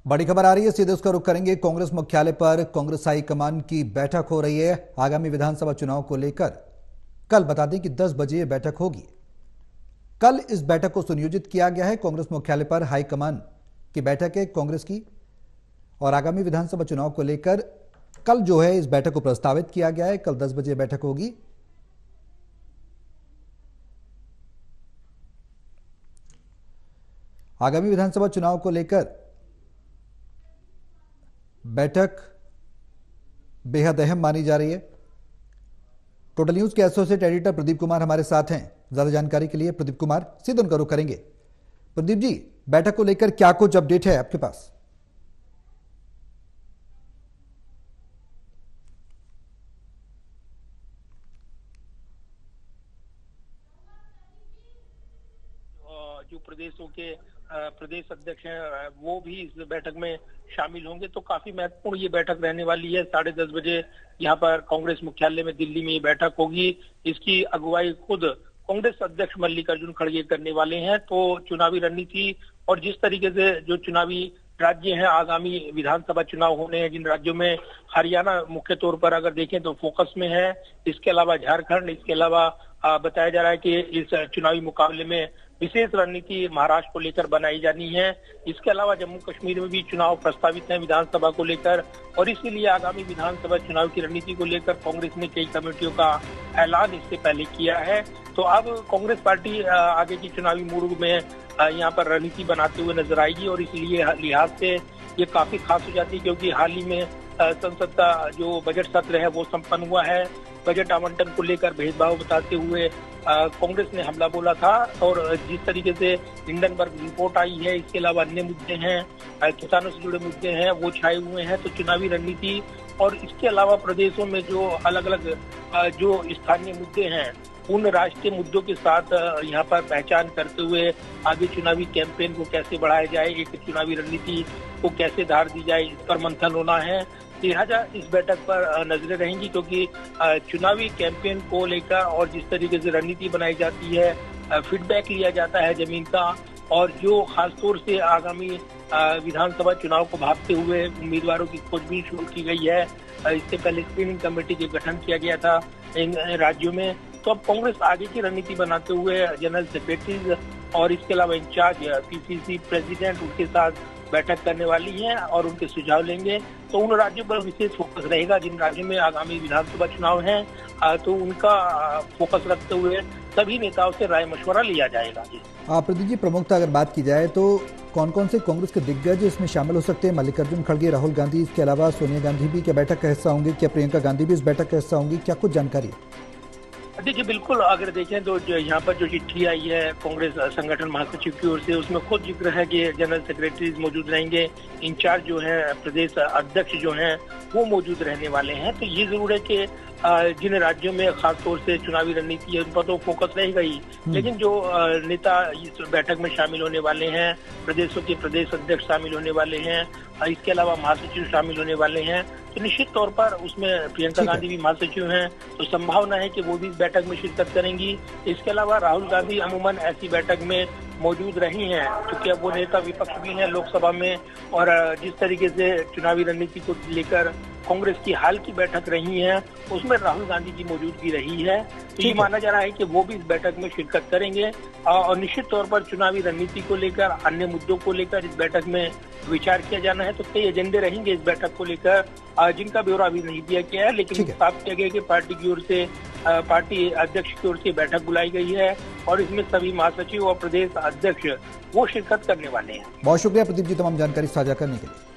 बड़ी खबर आ रही है, सीधे उसका रुख करेंगे। कांग्रेस मुख्यालय पर कांग्रेस हाईकमान की बैठक हो रही है आगामी विधानसभा चुनाव को लेकर। कल बता दें कि 10 बजे यह बैठक होगी। कल इस बैठक को सुनियोजित किया गया है। कांग्रेस मुख्यालय पर हाईकमान की बैठक है कांग्रेस की, और आगामी विधानसभा चुनाव को लेकर कल जो है इस बैठक को प्रस्तावित किया गया है। कल 10 बजे बैठक होगी। आगामी विधानसभा चुनाव को लेकर बैठक बेहद अहम मानी जा रही है। टोटल न्यूज के एसोसिएट एडिटर प्रदीप कुमार हमारे साथ हैं ज्यादा जानकारी के लिए। प्रदीप कुमार, सीधे उनका रुख करेंगे। प्रदीप जी, बैठक को लेकर क्या कुछ अपडेट है आपके पास? जो प्रदेशों के प्रदेश अध्यक्ष हैं वो भी इस बैठक में शामिल होंगे, तो काफी महत्वपूर्ण ये बैठक रहने वाली है। 10:30 बजे यहाँ पर कांग्रेस मुख्यालय में दिल्ली में ये बैठक होगी। इसकी अगुवाई खुद कांग्रेस अध्यक्ष मल्लिकार्जुन खड़गे करने वाले हैं। तो चुनावी रणनीति और जिस तरीके से जो चुनावी राज्य हैं, आगामी विधानसभा चुनाव होने हैं जिन राज्यों में, हरियाणा मुख्य तौर पर अगर देखें तो फोकस में है। इसके अलावा झारखंड, इसके अलावा बताया जा रहा है कि इस चुनावी मुकाबले में विशेष रणनीति महाराष्ट्र को लेकर बनाई जानी है। इसके अलावा जम्मू कश्मीर में भी चुनाव प्रस्तावित है विधानसभा को लेकर, और इसीलिए आगामी विधानसभा चुनाव की रणनीति को लेकर कांग्रेस ने कई कमेटियों का ऐलान इससे पहले किया है। तो अब कांग्रेस पार्टी आगे की चुनावी मूड में यहाँ पर रणनीति बनाते हुए नजर आएगी, और इसलिए लिहाज से ये काफी खास हो जाती है, क्योंकि हाल ही में संसद का जो बजट सत्र है वो संपन्न हुआ है। बजट आवंटन को लेकर भेदभाव बताते हुए कांग्रेस ने हमला बोला था, और जिस तरीके से हिंडनबर्ग रिपोर्ट आई है, इसके अलावा अन्य मुद्दे हैं, किसानों से जुड़े मुद्दे हैं, वो छाए हुए हैं। तो चुनावी रणनीति और इसके अलावा प्रदेशों में जो अलग अलग जो स्थानीय मुद्दे हैं, उन राष्ट्रीय मुद्दों के साथ यहाँ पर पहचान करते हुए आगे चुनावी कैंपेन को कैसे बढ़ाया जाए, एक चुनावी रणनीति को कैसे धार दी जाए, इस पर मंथन होना है। लिहाजा इस बैठक पर नजरें रहेंगी, क्योंकि चुनावी कैंपेन को लेकर और जिस तरीके से रणनीति बनाई जाती है, फीडबैक लिया जाता है जमीन का, और जो खासतौर से आगामी विधानसभा चुनाव को भांपते हुए उम्मीदवारों की खोजबीन शुरू की गई है। इससे पहले स्क्रीनिंग कमेटी के गठन किया गया था इन राज्यों में। तो अब कांग्रेस आगे की रणनीति बनाते हुए जनरल सेक्रेटरीज और इसके अलावा इंचार्ज पीसीसी प्रेसिडेंट उनके साथ बैठक करने वाली है और उनके सुझाव लेंगे। तो उन राज्यों पर विशेष फोकस रहेगा जिन राज्यों में आगामी विधानसभा चुनाव है, तो उनका फोकस रखते हुए सभी नेताओं से राय मशवरा लिया जाएगा। प्रदीप जी, प्रमुखता अगर बात की जाए तो कौन कौन से कांग्रेस के दिग्गज इसमें शामिल हो सकते हैं? मल्लिकार्जुन खड़गे, राहुल गांधी, इसके अलावा सोनिया गांधी भी क्या बैठक का हिस्सा होंगी? क्या प्रियंका गांधी भी इस बैठक का हिस्सा होंगी? क्या कुछ जानकारी है? देखिए, बिल्कुल अगर देखें तो जो यहाँ पर जो चिट्ठी आई है कांग्रेस संगठन महासचिव की ओर से, उसमें खुद जिक्र है कि जनरल सेक्रेटरीज मौजूद रहेंगे, इंचार्ज जो है प्रदेश अध्यक्ष जो हैं वो मौजूद रहने वाले हैं। तो ये जरूर है कि जिन राज्यों में खासतौर से चुनावी रणनीति है उन पर तो फोकस रहेगा ही, लेकिन जो नेता इस बैठक में शामिल होने वाले हैं, प्रदेशों के प्रदेश अध्यक्ष शामिल होने वाले हैं, इसके अलावा महासचिव शामिल होने वाले हैं, तो निश्चित तौर पर उसमें प्रियंका गांधी भी महासचिव हैं, तो संभावना है कि वो भी इस बैठक में शिरकत करेंगी। इसके अलावा राहुल गांधी अमूमन ऐसी बैठक में मौजूद रही हैं, क्योंकि अब वो नेता विपक्ष भी हैं लोकसभा में, और जिस तरीके से चुनावी रणनीति को लेकर कांग्रेस की हाल की बैठक रही है उसमें राहुल गांधी की मौजूदगी रही है। तो ये माना जा रहा है कि वो भी इस बैठक में शिरकत करेंगे, और निश्चित तौर पर चुनावी रणनीति को लेकर, अन्य मुद्दों को लेकर इस बैठक में विचार किया जाना है। तो कई एजेंडे रहेंगे इस बैठक को लेकर, जिनका ब्यौरा अभी नहीं दिया गया है, लेकिन साफ किया गया कि पार्टी की ओर से, पार्टी अध्यक्ष की ओर से बैठक बुलाई गई है, और इसमें सभी महासचिव और प्रदेश अध्यक्ष वो शिरकत करने वाले हैं। बहुत शुक्रिया प्रदीप जी तमाम जानकारी साझा करने के लिए।